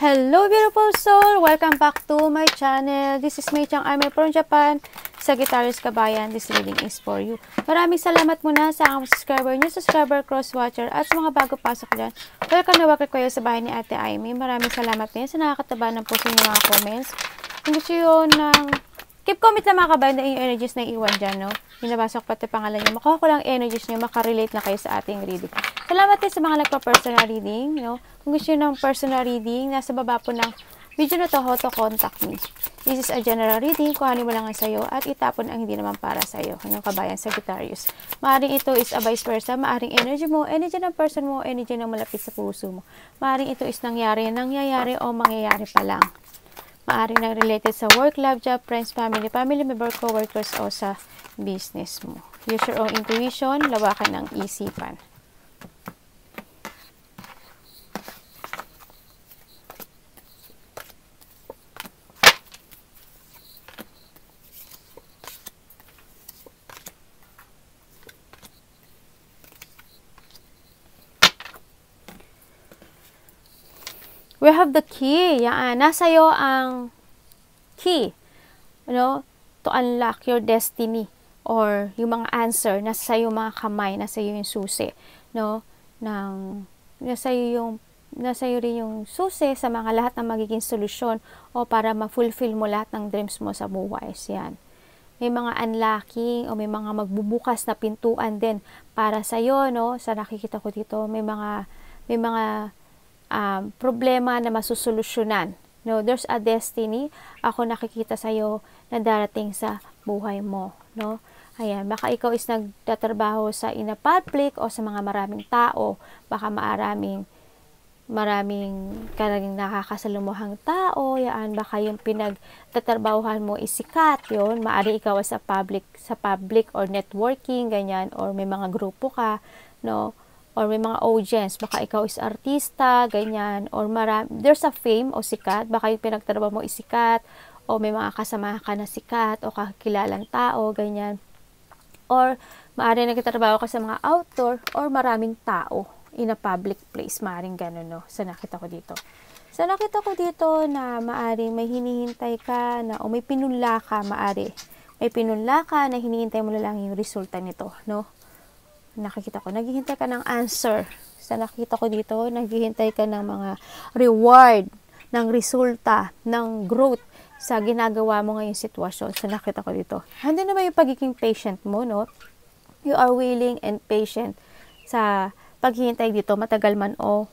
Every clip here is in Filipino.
Hello beautiful soul! Welcome back to my channel. This is Mei Chang Army from Japan. Sagittarius Kabayan, this reading is for you. Maraming salamat muna sa aking subscriber, new subscriber, cross-watcher, at sa mga bago pasok dyan. Welcome na welcome kayo sa bahay ni Ate Aimee. Maraming salamat din sa nakakataba ng puso niyo mga comments. Kung gusto yun ng keep comment na mga kabayan na yung energies na iwan dyan, no? Binabasa ko pati pangalan niyo. Makuha ko lang energies niyo, makarelate na kayo sa ating reading. Salamat din sa mga nagpa-personal reading, no? Kung gusto nyo ng personal reading, nasa baba po ng video na to, how to contact me. This is a general reading, kuhanin mo lang ang sayo at itapon ang hindi naman para sayo. Ano kabayan, Sagittarius. Maaring ito is a vice versa, maaring energy mo, energy ng person mo, energy ng malapit sa puso mo. Maaring ito is nangyayari o mangyayari pa lang. Maaring nang related sa work, love, job, friends, family member, co-workers o sa business mo. Use your own intuition, lawakan ng isipan. We have the key. Yan. Nasa iyo ang key. To unlock your destiny. Or yung mga answer. Nasa iyo mga kamay. Nasa iyo yung susi. Nasa iyo rin yung susi sa mga lahat ng magiging solusyon. O para ma-fulfill mo lahat ng dreams mo sa buhay. Yan. May mga unlocking o may mga magbubukas na pintuan din para sa iyo, sa nakikita ko dito. May mga problema na masusolusyonan. There's a destiny. Ako nakikita sa'yo na darating sa buhay mo. Ayan, baka ikaw is nagtatrabaho sa in a public o sa mga maraming tao. Baka maraming karaging nakakasalumuhang tao. Yan, baka yung pinagtatrabahuhan mo is sikat. Yun, maari ikaw sa public or networking, ganyan, or may mga grupo ka, or may mga audience, baka ikaw is artista, ganyan, or there's a fame o sikat, baka yung pinagtrabaho mo is sikat, o may mga kasama ka na sikat, o kakilalang tao, ganyan. Or, maaari nagtatrabaho ka sa mga outdoor, or maraming tao in a public place, maaaring gano'n, sa nakita ko dito. Sa nakita ko dito na maaring may hinihintay ka, o may pinunla ka, maari. May pinunla ka na hinihintay mo lang yung resulta nito, nakikita ko, naghihintay ka ng answer. Sa nakita ko dito, naghihintay ka ng mga reward, ng resulta, ng growth sa ginagawa mo ngayong sitwasyon. Sa nakita ko dito. Handa naman yung pagiging patient mo, You are willing and patient sa paghihintay dito, matagal man o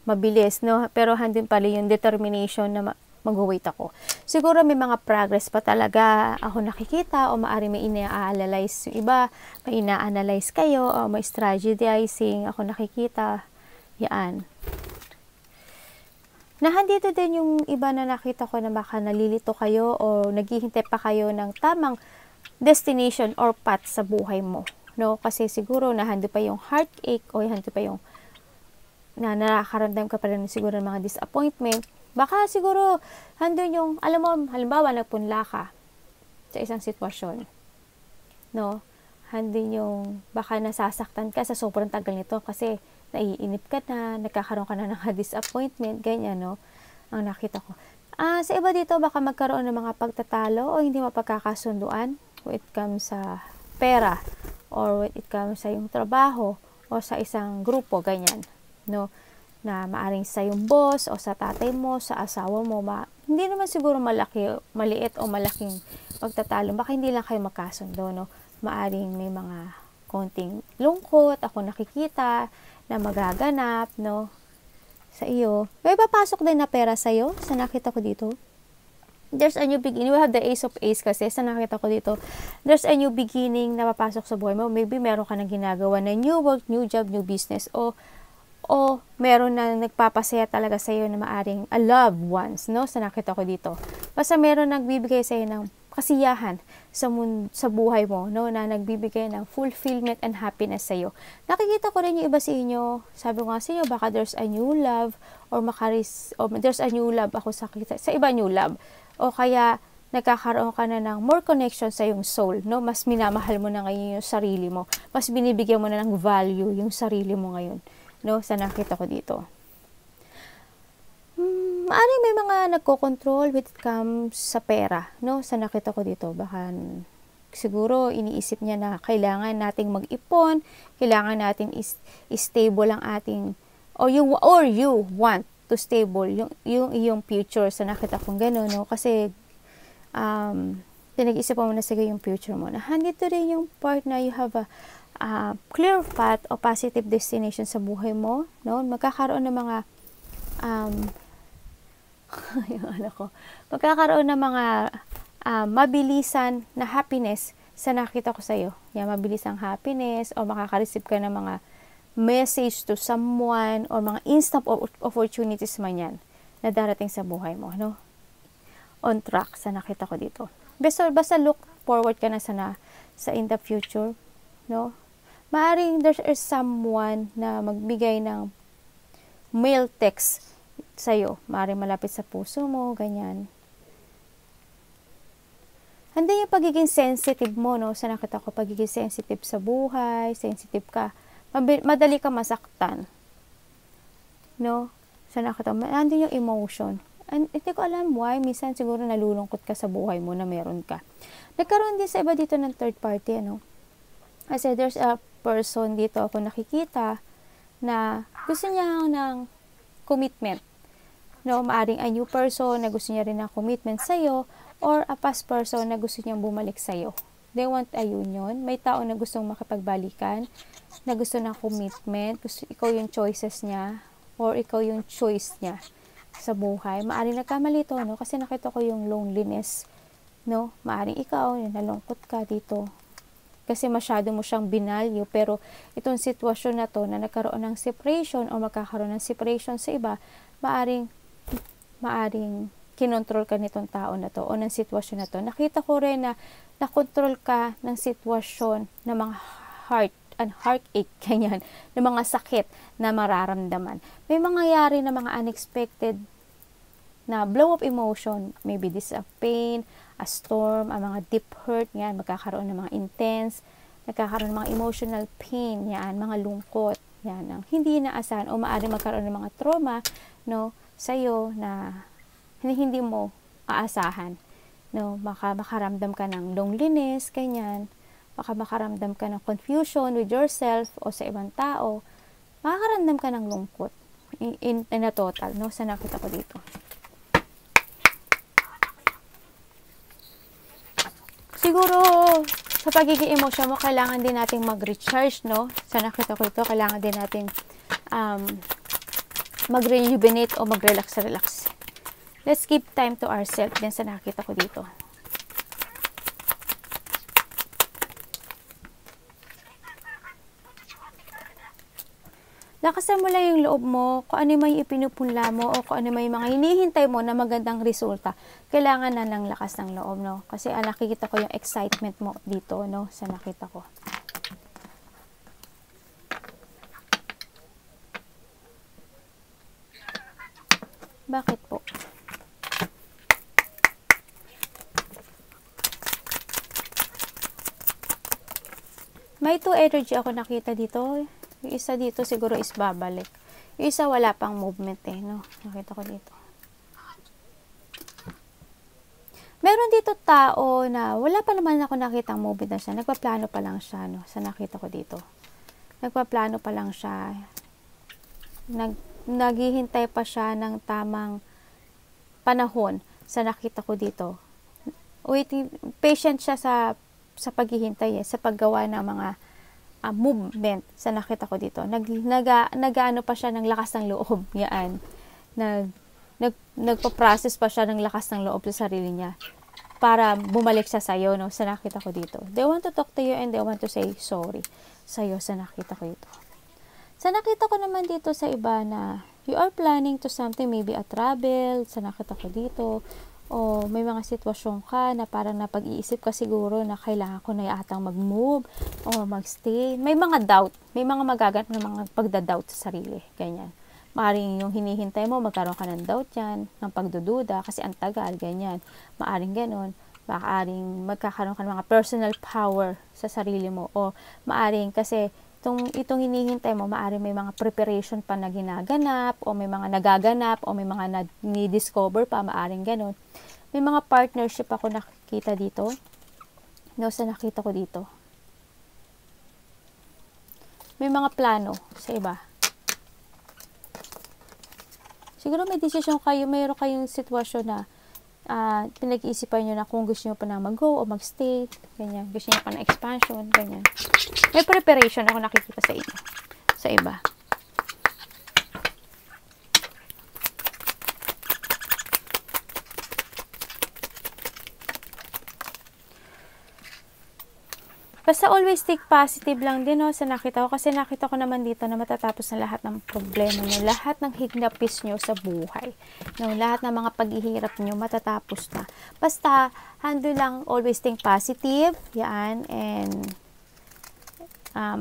mabilis, Pero handin pala yung determination na mag-wait ako. Siguro may mga progress pa talaga ako nakikita o maaari may ina-analyze yung iba, may ina-analyze kayo o may strategizing ako nakikita. Yan. Nahandito din yung iba na nakita ko na baka nalilito kayo o naghihintay pa kayo ng tamang destination or path sa buhay mo. Kasi siguro nahando pa yung heartache o nahando pa yung nakakaramdam ka pa rin siguro ng mga disappointment. Baka siguro, handun yung, alam mo, halimbawa, nagpunla ka sa isang sitwasyon. Handun yung, baka nasasaktan ka sa sobrang tagal nito kasi naiinip ka na, nagkakaroon ka na ng disappointment, ganyan, ang nakita ko. Sa iba dito, baka magkaroon ng mga pagtatalo o hindi mapagkakasunduan when it comes sa pera or when it comes sa yung trabaho o sa isang grupo, ganyan, na maaring sa yung boss o sa tatay mo, sa asawa mo, hindi naman siguro maliit o malaking pagtatalo. Baka hindi lang kayo magkasundo, Maaring may mga konting lungkot, ako nakikita, na magaganap, sa iyo. May papasok din na pera sa iyo, sa nakita ko dito. There's a new beginning. We have the Ace of Ace kasi, sa nakita ko dito. There's a new beginning na papasok sa buhay mo. Maybe meron ka nang ginagawa na new work, new job, new business, o meron na nagpapasaya talaga sa iyo na maaring a loved ones, sa nakita ko dito. Basta meron nagbibigay sa iyo ng kasiyahan sa buhay mo, na nagbibigay ng fulfillment and happiness sa iyo. Nakikita ko rin yung iba sa inyo, sabi ko nga sa inyo, baka there's a new love or there's a new love ako sa iba new love. O kaya nagkakaroon ka na ng more connection sa yung soul, Mas minamahal mo na ngayon yung sarili mo. Mas binibigyan mo na ng value yung sarili mo ngayon. Sa nakita ko dito. Maaring may mga nagko-control when it comes sa pera, no? Sa nakita ko dito, baka siguro iniisip niya na kailangan nating mag-ipon, kailangan natin stable ang ating, or you want to stable yung future. Sa nakita kong gano'n, no? Kasi pinag-isipan mo na sige yung future mo. Na handito rin yung part na you have a clear path o positive destination sa buhay mo, no? Magkakaroon ng mga yung ano ko, magkakaroon ng mga mabilisan na happiness sa nakita ko sa'yo. Yan, mabilisang happiness o makaka-receive ka ng mga message to someone or mga instant opportunities man yan na darating sa buhay mo, no? On track sa nakita ko dito. Basta look forward ka na sa in the future, no? Maaring there is someone na magbigay ng mail text sa'yo. Maaring malapit sa puso mo, ganyan. Hindi yung pagiging sensitive mo, no? Sa nakita ko, pagiging sensitive sa buhay, sensitive ka. Madali ka masaktan. No? Sa nakita ko, nandun yung emotion. And hindi ko alam why. Minsan siguro nalulungkot ka sa buhay mo na meron ka. Nagkaroon din sa iba dito ng third party, ano? Kasi there's a person dito ako nakikita na gusto niya ng commitment. No, maaring a new person na gusto niya rin ng commitment sa'yo or a past person na gusto niyang bumalik sa'yo. They want a union. May tao na gustong makipagbalikan, na gusto ng commitment, gusto ikaw yung choices niya or ikaw yung choice niya sa buhay. Maaring nagkamali ito, no? Kasi nakita ko yung loneliness, no? Maaring ikaw, nalungkot ka dito. Kasi masyado mo siyang binalyo, pero itong sitwasyon na to na nagkaroon ng separation o magkakaroon ng separation sa iba, maaring kinontrol ka nitong tao na to o ng sitwasyon na to. Nakita ko rin na nakontrol ka ng sitwasyon ng mga heartache, ganyan, ng mga sakit na mararamdaman. May mangyayari na mga unexpected na blow up emotion, maybe this a pain, a storm, a mga deep hurt, yan, magkakaroon ng mga intense, nagkakaroon ng mga emotional pain, yan, mga lungkot, yan, ang hindi inaasahan o maaaring magkaroon ng mga trauma, no, sa'yo na hindi mo aasahan. No, makaramdam ka ng loneliness, ganyan. Makaramdam ka ng confusion with yourself o sa ibang tao. Makakaramdam ka ng lungkot in a total, no, sa nakita ko dito. Siguro, sa pagiging emosyon mo, kailangan din nating mag-recharge, no? Sa nakita ko ito, kailangan din nating mag-rejuvenate o mag-relax. Let's give time to ourselves din sa nakita ko dito. Lakasan mo lang yung loob mo, kung ano may ipinupunla mo o kung ano may mga hinihintay mo na magandang resulta. Kailangan na ng lakas ng loob, no? Kasi nakikita ko yung excitement mo dito, no? Sa nakita ko. Bakit po? May 2 energy ako nakita dito. Yung isa dito siguro is babalik. Yung isa wala pang movement eh, no? Nakita ko dito. Meron dito tao na wala pa naman ako nakitang movement na siya. Nagpaplano pa lang siya, no? Sa nakita ko dito. Nagpaplano pa lang siya. Naghihintay pa siya ng tamang panahon sa nakita ko dito. Waiting, patient siya sa paghihintay, sa paggawa ng mga movement sa nakita ko dito. Nag-ano pa siya ng lakas ng loob. Yan. Nagpa-process pa siya ng lakas ng loob sa sarili niya para bumalik siya sa'yo, no? Sa nakita ko dito. They want to talk to you and they want to say sorry sa'yo sa nakita ko dito. Sa nakita ko naman dito sa iba na you are planning to something, maybe a travel, sa nakita ko dito, o may mga sitwasyon ka na parang napag-iisip ka siguro na kailangan ko na yatang mag-move o mag-stay. May mga doubt, may mga magaganap na mga pagda-doubt sa sarili, ganyan. Maaring yung hinihintay mo, magkaroon ka ng doubt yan, ng pagdududa, kasi ang tagal, ganyan. Maaring ganon, maaring magkakaroon ka ng mga personal power sa sarili mo, o maaring kasi Itong hinihintay mo, maaari may mga preparation pa na ginaganap, o may mga nagaganap, o may mga ni-discover pa, maaring ganun. May mga partnership ako nakikita dito. No, sa nakita ko dito. May mga plano sa iba. Siguro may desisyon kayo, mayroon kayong sitwasyon na pinag-iisipan nyo na kung gusto nyo pa na mag-go o mag-stay, ganyan. Gusto nyo pa na expansion, ganyan. May preparation ako nakikita sa inyo, sa iba. Basta always think positive lang din, no, sa nakita ko. Kasi nakita ko naman dito na matatapos na lahat ng problema nyo, lahat ng hignapis nyo sa buhay. No, lahat ng mga paghihirap nyo, matatapos na. Basta, handle lang, always think positive. Yan, and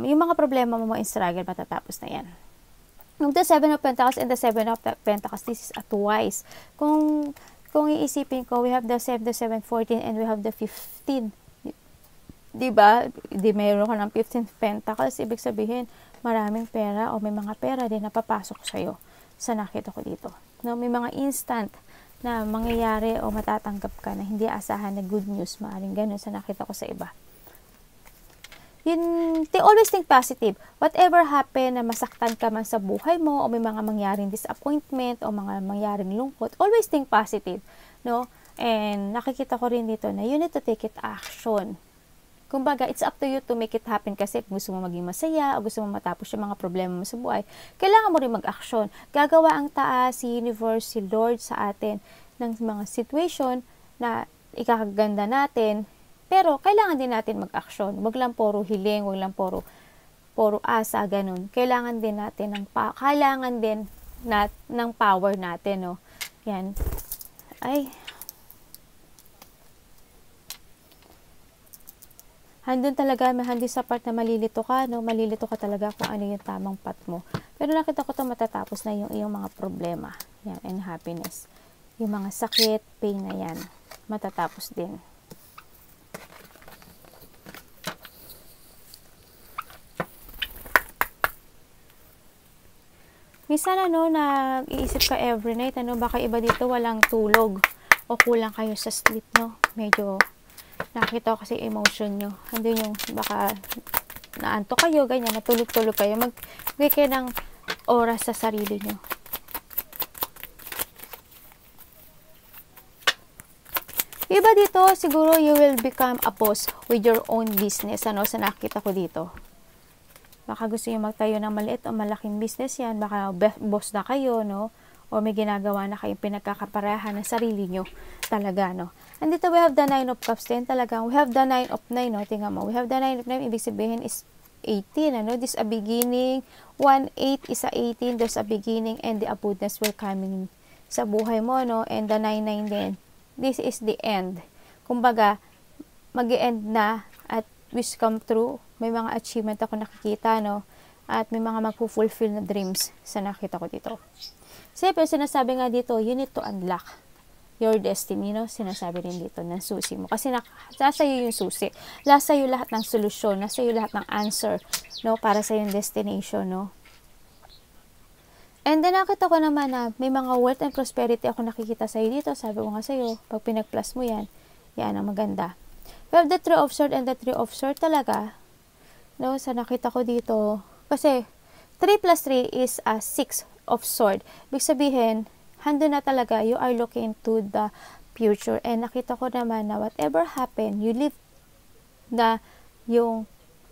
yung mga problema mo, struggle, matatapos na yan. Yung the Seven of Pentacles and the Seven of Pentacles, this is a twice. Kung iisipin ko, we have the 7, 14, and we have the 15. Diba? Di mayroon ka ng 15 pentacles, ibig sabihin, maraming pera o may mga pera din napapasok sa'yo sa nakita ko dito. No, may mga instant na mangyayari o matatanggap ka na hindi asahan na good news, maaaring ganun sa nakita ko sa iba. They always think positive. Whatever happen na masaktan ka man sa buhay mo o may mga mangyaring disappointment o mga mangyaring lungkot, always think positive. No? And nakikita ko rin dito na you need to take it action. Kumbaga, it's up to you to make it happen kasi kung gusto mo maging masaya o gusto mo matapos yung mga problema mo sa buhay, kailangan mo rin mag-action. Gagawa ang taas, si universe, si Lord sa atin ng mga situation na ikakaganda natin, pero kailangan din natin mag-action. Wag lang puro hiling, wag lang puro asa, ganun. Kailangan din natin ng power natin, no? Yan. Ay, handun talaga, handi sa part na malilito ka, no? Malilito ka talaga kung ano yung tamang path mo. Pero nakita ko ito matatapos na yung iyong mga problema. Yan, and happiness. Yung mga sakit, pain na yan, matatapos din. Minsan, nag-iisip ka every night, baka iba dito walang tulog o kulang kayo sa sleep, no? Medyo nakita ko kasi emotion nyo. Hindi yung baka naanto kayo, ganyan, natulog-tulog kayo. Magbigay kayo ng oras sa sarili nyo. Iba dito, siguro you will become a boss with your own business. Sa nakita ko dito. Baka gusto nyo magtayo ng maliit o malaking business yan. Baka boss na kayo, no? O may ginagawa na kayong pinagkakaparehan ng sarili nyo talaga, no? And dito we have the 9 of Cups din talagang. We have the 9 of 9, no? Tingnan mo. We have the 9 of 9, ibig sabihin is 18, This a beginning. 1-8 is a 18. There's a beginning and the abundance will coming sa buhay mo, no? And the 9-9 din. This is the end. Kumbaga, mag-end na at wish come true. May mga achievement ako nakikita, no? At may mga magpo-fulfill na dreams sa nakita ko dito. Siyempre, sinasabi nga dito, you need to unlock your destiny, no? Sinasabi rin dito ng susi mo. Kasi nasa iyo yung susi. Nasa iyo lahat ng solusyon. Nasa iyo lahat ng answer, no? Para sa yung destination, no? And then, nakita ko naman na may mga wealth and prosperity ako nakikita sa iyo dito. Sabi ko nga sa iyo, pag pinag-plus mo yan, yan ang maganda. We have the 3 of Swords and the 3 of Swords talaga, no? Sa nakita ko dito, kasi 3 plus 3 is a 6 of Swords. Ibig sabihin, hando na talaga, you are looking to the future. And nakita ko naman na whatever happen, you live na yung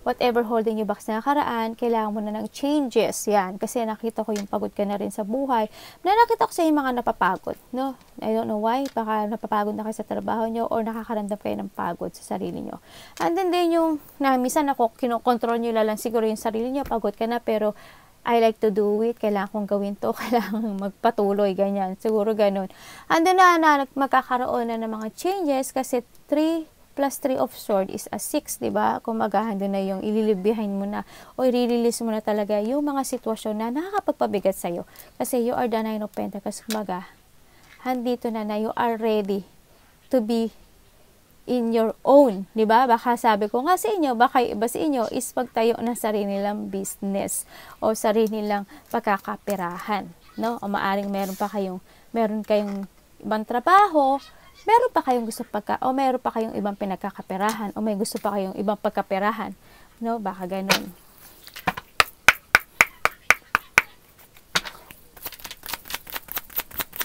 whatever holding you back sa nakaraan, kailangan mo na ng changes. Yan. Kasi nakita ko yung pagod ka na rin sa buhay. Nakita ko sa yung mga napapagod. No? I don't know why. Baka napapagod na kayo sa trabaho nyo or nakakaramdam kayo ng pagod sa sarili nyo. And then yung na minsan kinokontrol nyo lang siguro yung sarili nyo. Pagod ka na pero I like to do it, kailangan kong gawin to, kailangan magpatuloy, ganyan. Siguro ganun. Ando na magkakaroon na ng mga changes kasi 3 plus 3 of Swords is a 6, diba? Kung magahando na yung ililibihin mo na o i-release mo na talaga yung mga sitwasyon na nakakapagpabigat sa'yo. Kasi you are the 9 of Pentacles, kumbaga, handito na you are ready to be in your own, di ba? Baka sabi ko nga sa inyo, baka iba sa inyo is pagtayo ng sarili nilang business o sarili nilang pagkakapirahan, no? O maaring meron kayong ibang trabaho, meron pa kayong meron pa kayong ibang pinagkakapirahan o may gusto pa kayong ibang pagkapirahan, no? Baka ganun.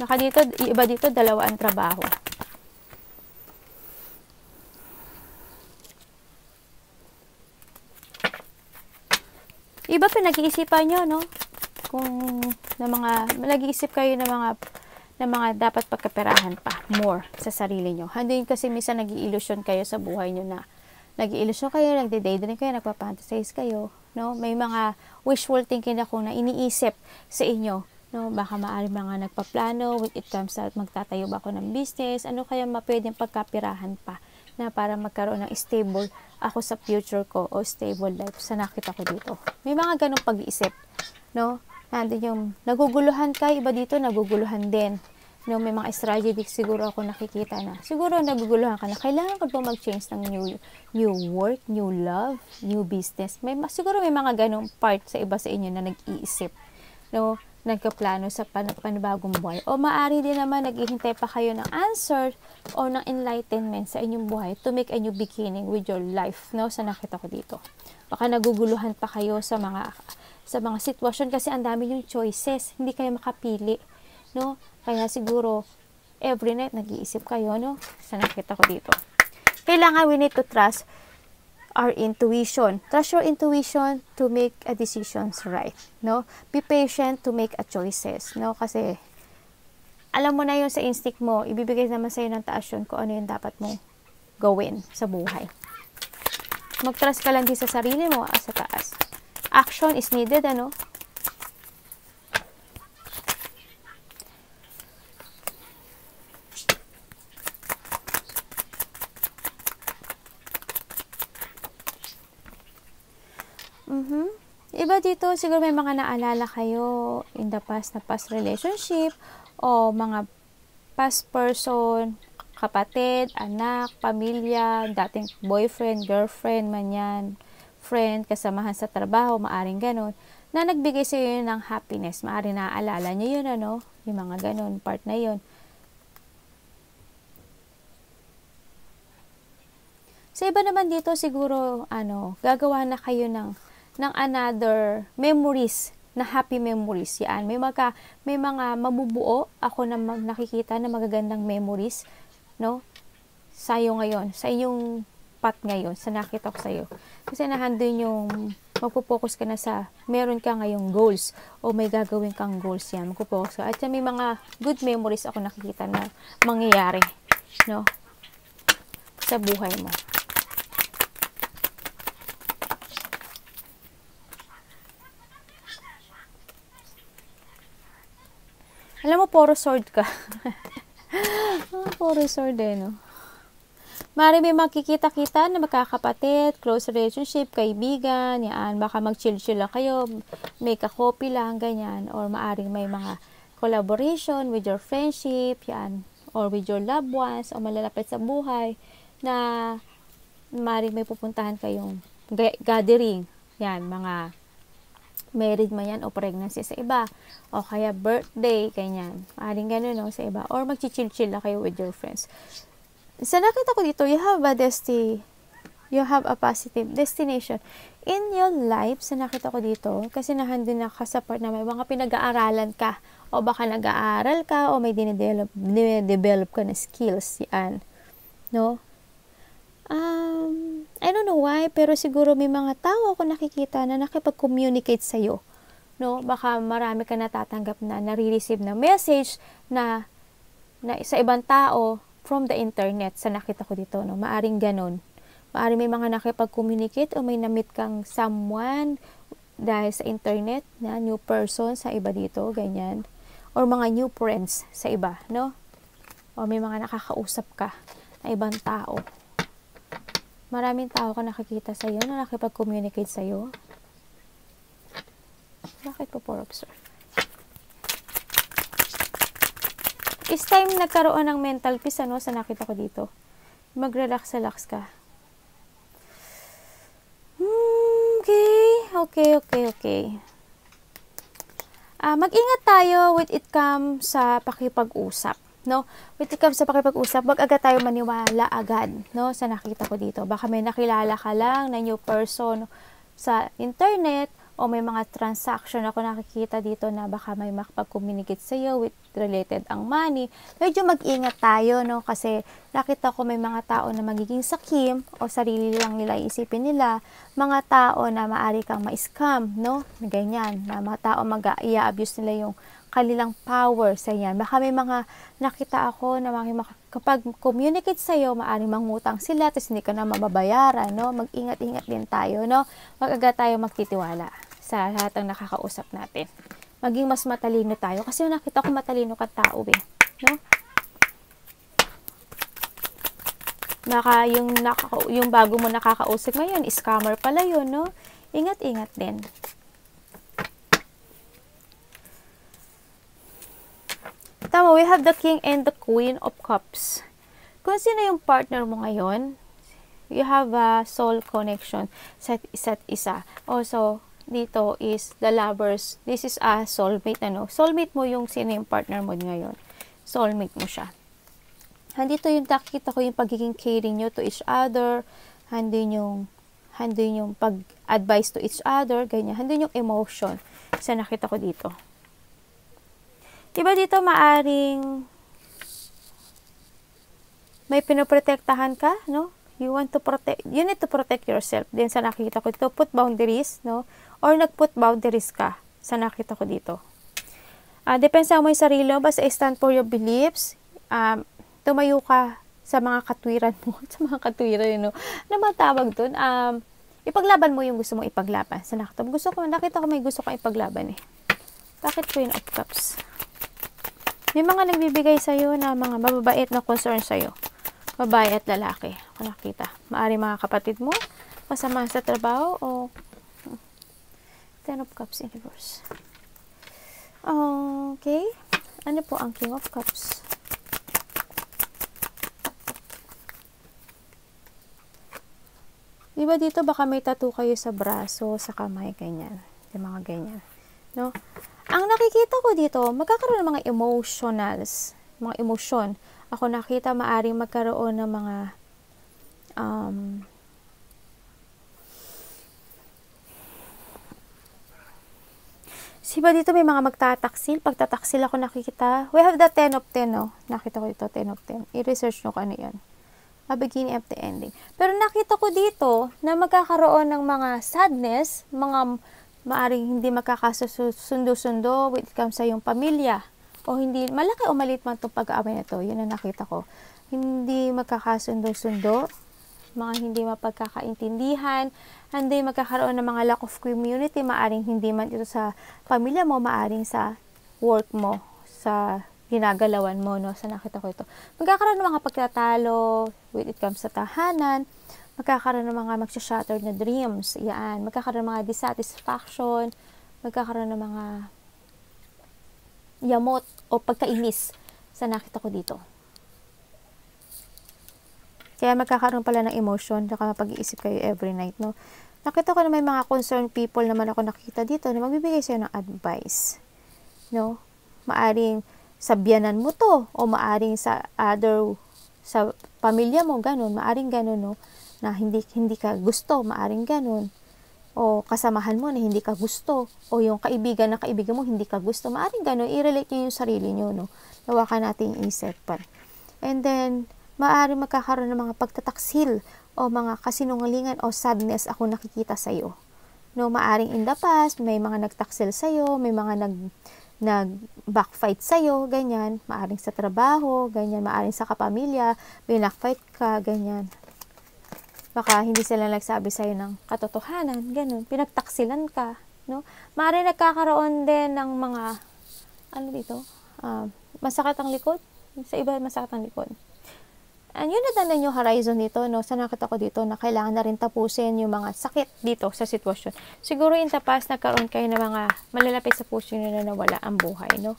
Baka dito, iba dito, dalawa ang trabaho. Iba pinag-iisipan nyo, no? Kung nag-iisip kayo ng mga dapat pagkaperahan pa, more sa sarili nyo. Hindi kasi minsan nag-i-illusion kayo sa buhay nyo na nag-i-illusion kayo, nagde-daydream kayo, nagpa-fantasize kayo, no? May mga wishful thinking ako na iniisip sa inyo, no? Baka maaari mga nagpaplano when it comes sa magtatayo ba ako ng business, ano kaya pwedeng pagkapirahan pa na para magkaroon ng stable ako sa future ko o stable life sa nakita ko dito. May mga ganong pag-iisip, no? Nandun yung naguguluhan ka, iba dito naguguluhan din. No, may mga strategy siguro ako nakikita na. Siguro naguguluhan ka na kailangan ko ba mag-change ng new work, new love, new business. Siguro may mga ganong part sa iba sa inyo na nag-iisip, no? Nagkaplano sa panibagong buhay. O maaari din naman naghihintay pa kayo ng answer o ng enlightenment sa inyong buhay to make a new beginning with your life, no? Sa nakita ko dito. Baka naguguluhan pa kayo sa mga sitwasyon kasi ang dami yung choices, hindi kayo makapili, no? Kaya siguro every night nag-iisip kayo, no? Sa nakita ko dito. Kailangan we need to trust our intuition. Trust your intuition to make a decisions right, no? Be patient to make a choices, no? Kasi alam mo na yun sa instinct mo, ibibigay naman sa'yo ng taas yun kung ano yung dapat mo gawin sa buhay. Mag-trust ka lang din sa sarili mo sa taas. Action is needed, ano? Iba dito, siguro may mga naalala kayo in the past na past relationship o mga past person, kapatid, anak, pamilya, dating boyfriend, girlfriend, man yan, friend, kasamahan sa trabaho, maaring ganon, na nagbigay sa iyo ng happiness. Maaring naaalala nyo yun, ano? Yung mga ganon, part na yun. Sa iba naman dito, siguro, gagawa na kayo ng another memories, na happy memories. Yan. May mga mabubuo ako na nakikita na magagandang memories, no? Sa'yo ngayon, sa iyong path ngayon, sa nakita ko sa'yo. Kasi nahandun yung magpo-focus ka na sa meron ka ngayong goals o may gagawin kang goals yan. Magpo-focus ka. At may mga good memories ako nakikita na mangyayari, no? Sa buhay mo. Alam mo, puro sword ka. Puro sword no? Mari may makikita-kita na magkakapatid, close relationship, kaibigan, yan. Baka mag-chill-chill lang kayo, may ka-copy lang, ganyan. Or maaring may mga collaboration with your friendship, yan. Or with your loved ones, o malalapit sa buhay, na maaring may pupuntahan kayong gathering. Yan, mga married man yan o pregnancy sa iba o kaya birthday, ganyan. Maaring ganun, no, sa iba. Or mag-chill-chill na kayo with your friends. Sa nakita ko dito, you have a positive destination in your life. Sa nakita ko dito, kasi nahandun na ka sa part na may mga pinag-aaralan ka o baka nag-aaral ka o may dinedevelop ka na skills. Yan. No? I don't know why, pero siguro may mga tao ako nakikita na nakipag-communicate sa'yo. No? Baka marami ka natatanggap na nare-receive na message na sa ibang tao from the internet. Sa nakita ko dito, no? Maaring ganun. Maaring may mga nakipag-communicate o may na-meet kang someone dahil sa internet, na new person sa iba dito, ganyan. Or mga new friends sa iba, no? O may mga nakakausap ka na ibang tao. Maraming tao ka nakikita sa'yo na nakipag-communicate sa'yo. Bakit po for observe? It's time nagkaroon ng mental peace, ano, sa nakita ko dito. Mag-relax ka. Okay. Mag-ingat tayo with it comes sa pakipag-usap, no? With it comes sa pakipag-usap, wag agad tayo maniwala agad, no? Sa nakita ko dito. Baka may nakilala ka lang na new person sa internet, o may mga transaction ako nakikita dito na baka may makapag-communicate sa iyo with related ang money. Medyo mag-ingat tayo, no? Kasi nakita ko may mga tao na magiging sakim o sarili lang nila isipin nila. Mga tao na maari kang ma-scam, no? Ganyan. Na mga tao mag-i-abuse nila yung kanilang power sa yan. Baka may mga nakita ako na kapag communicate sa iyo, maaaring mangutang sila, tapos hindi ka na mababayaran, no? Mag-ingat-ingat din tayo, no? Wag agad tayo magtitiwala sa lahat ng nakakausap natin. Maging mas matalino tayo, kasi nakita ko matalino ka tao, no? Baka yung bago mo nakakausap ngayon, scammer pala yun, no? Ingat-ingat din. Tama, we have the King and the Queen of Cups. Kung sino yung partner mo ngayon, you have a soul connection sa isa't isa. Also, dito is the lovers. This is a soulmate, ano? Soulmate mo yung sino yung partner mo ngayon. Soulmate mo siya. Handito yung nakikita ko yung pagiging caring nyo to each other. Handin yung pag-advise to each other. Ganyan. Handin yung emotion sa nakita ko dito. Diba dito maaring may pinoprotektahan ka, no? You need to protect yourself. Din sa nakikita ko dito, put boundaries, no? Or nag-put boundaries ka sa nakita ko dito. Depensa mo yung sarili mo, basta stand for your beliefs. Tumayo ka sa mga katwiran mo, sa mga katwiran, no? Ano ba tawag dun? Ipaglaban mo yung gusto mong ipaglaban. Sa nakita ko may gusto kang ipaglaban, eh. Bakit Queen of Cups? May mga nagbibigay sa'yo na mga mababait na concern sa'yo. Babae at lalaki. Kung nakita. Maari mga kapatid mo, kasama sa trabaho, o Ten of Cups in reverse. Okay. Ano po ang King of Cups? Diba dito baka may tattoo kayo sa braso, sa kamay, ganyan. Yung mga ganyan. No? Ang nakikita ko dito, magkakaroon ng mga emotionals, mga emosyon. Ako nakita maaring magkaroon ng mga siba dito may mga magtataksil. Pagtataksil ako nakikita. We have the 10 of 10, no? Nakita ko dito, 10 of 10. I-research nyo kung ano yan. A beginning of the ending. Pero nakita ko dito na magkakaroon ng mga sadness, mga maaring hindi magkakasundo-sundo with it comes sa yung pamilya. O hindi, malaki o maliit man itong pag-aaway na ito. Yun ang nakita ko. Hindi magkakasundo-sundo, mga hindi mapagkakaintindihan, hindi magkakaroon ng mga lack of community, maaring hindi man ito sa pamilya mo, maaring sa work mo, sa ginagalawan mo, no? Sa nakita ko ito. Magkakaroon ng mga pagtatalo with it comes sa tahanan, magkakaroon ng mga magsha-shattered na dreams, yan. Magkakaroon ng mga dissatisfaction, magkakaroon ng mga yamot o pagkainis sa nakita ko dito. Kaya magkakaroon pala ng emotion, saka mapag-iisip kayo every night, no? Nakita ko na may mga concerned people naman ako nakita dito na magbibigay sa'yo ng advice, no? Maaring sa biyanan mo to, o maaring sa sa pamilya mo, ganun, maaring ganun, no? Na hindi ka gusto, maaring ganun. O kasamahan mo na hindi ka gusto. O yung kaibigan mo hindi ka gusto. Maaring ganun. I-relate nyo yung sarili nyo, no? Nawakan natin yung isipan. And then, maaring magkakaroon ng mga pagtataksil o mga kasinungalingan o sadness ako nakikita sa'yo. No? Maaring in the past, may mga nagtaksil sa'yo, may mga nag-backfight sa'yo, ganyan. Maaring sa trabaho, ganyan. Maaring sa kapamilya, may backfight ka, ganyan. Baka hindi sila nagsabi sa'yo ng katotohanan, ganun. Pinagtaksilan ka, no? Maaari nagkakaroon din ng mga, masakit ang likod. Sa iba, masakit ang likod. And yun na yung horizon dito, no? Sa nakita ko dito na kailangan na rin tapusin yung mga sakit dito sa sitwasyon. Siguro in the past, nagkaroon kayo ng mga malalapit sa puso nyo na nawala ang buhay, no?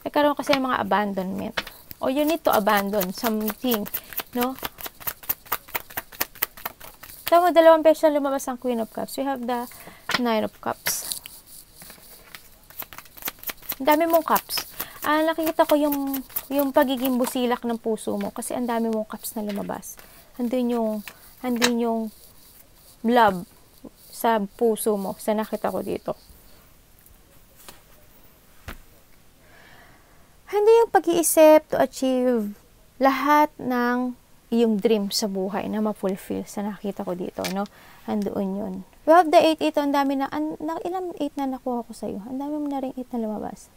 Nagkaroon kasi ng mga abandonment. Or you need to abandon something, no? Tama, 2 beses na lumabas ang Queen of Cups. We have the 9 of Cups. Ang dami mong cups. Nakikita ko yung pagiging busilak ng puso mo kasi ang dami mong cups na lumabas. Andun yung love sa puso mo. Sa nakita ko dito. Hindi yung pag-iisip to achieve lahat ng iyong dream sa buhay na ma-fulfill sa nakita ko dito, no? Andoon yun. We have the 8. Ito, ang dami na, ilang 8 na nakuha ko sa'yo. Ang dami mo na rin 8 na lumabas.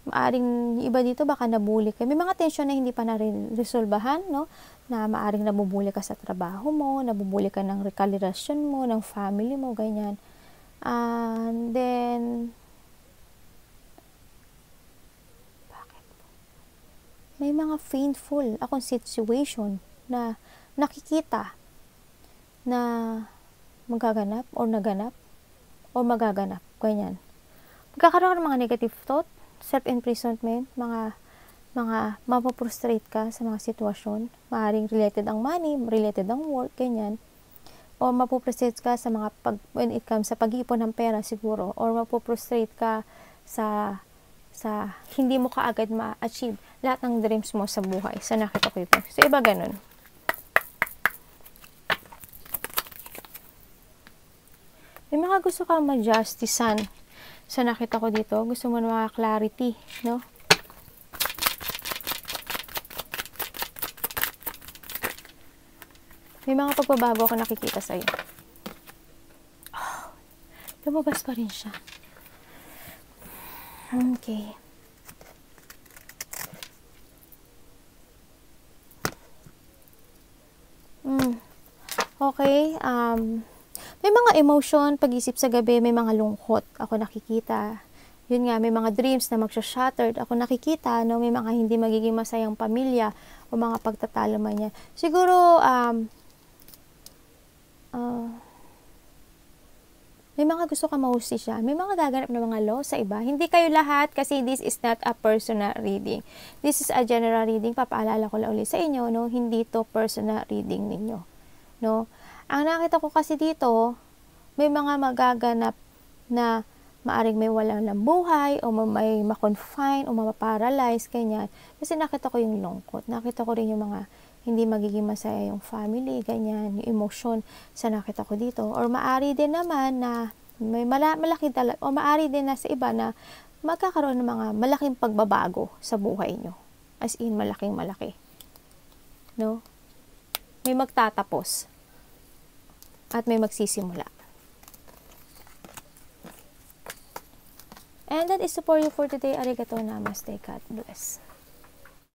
Maaring iba dito, baka nabuli ka. May mga tension na hindi pa na-resolbahan, no? Na maaring nabubuli ka sa trabaho mo, nabubuli ka ng relasyon mo, ng family mo, ganyan. And then, may mga painful akong situation na nakikita na magaganap or naganap or magaganap. Ganyan. Magkakaroon ng mga negative thought, self-imprisonment, mga mapaprostrate ka sa mga sitwasyon. Maaaring related ang money, related ang work, ganyan. O mapaprostrate ka sa mga when it comes sa pag-iipon ng pera siguro. Or mapaprostrate ka sa hindi mo kaagad ma-achieve lahat ng dreams mo sa buhay. Sa nakita ko ito. So, iba ganun. May mga gusto ka ma-justicean. Sa nakita ko dito. Gusto mo ng mga clarity, no? May mga pagbabago ako nakikita sa'yo. Oh, lumabas pa rin siya. Okay. Okay. May mga emotion, pag-isip sa gabi, may mga lungkot ako nakikita. Yun nga, may mga dreams na magsha-shattered ako nakikita, no? May mga hindi magiging masayang pamilya o mga pagtatalo man niya. Siguro, may mga gusto ka mahustisya. May mga gaganap na mga law sa iba. Hindi kayo lahat kasi this is not a personal reading. This is a general reading. Papaalala ko lang ulit sa inyo, no? Hindi to personal reading ninyo. No? Ang nakita ko kasi dito, may mga magaganap na maaring may walang ng buhay o may ma-confine o ma-paralyze, ganyan. Kasi nakita ko yung lungkot. Nakita ko rin yung mga hindi magiging masaya yung family, ganyan, yung emotion sa nakita ko dito. Or maari din naman na may malaki talaga, o maari din na sa iba na magkakaroon ng mga malaking pagbabago sa buhay nyo. As in, malaking malaki. No? May magtatapos. At may magsisimula. And that is for you for today. Arigato, namaste, God bless.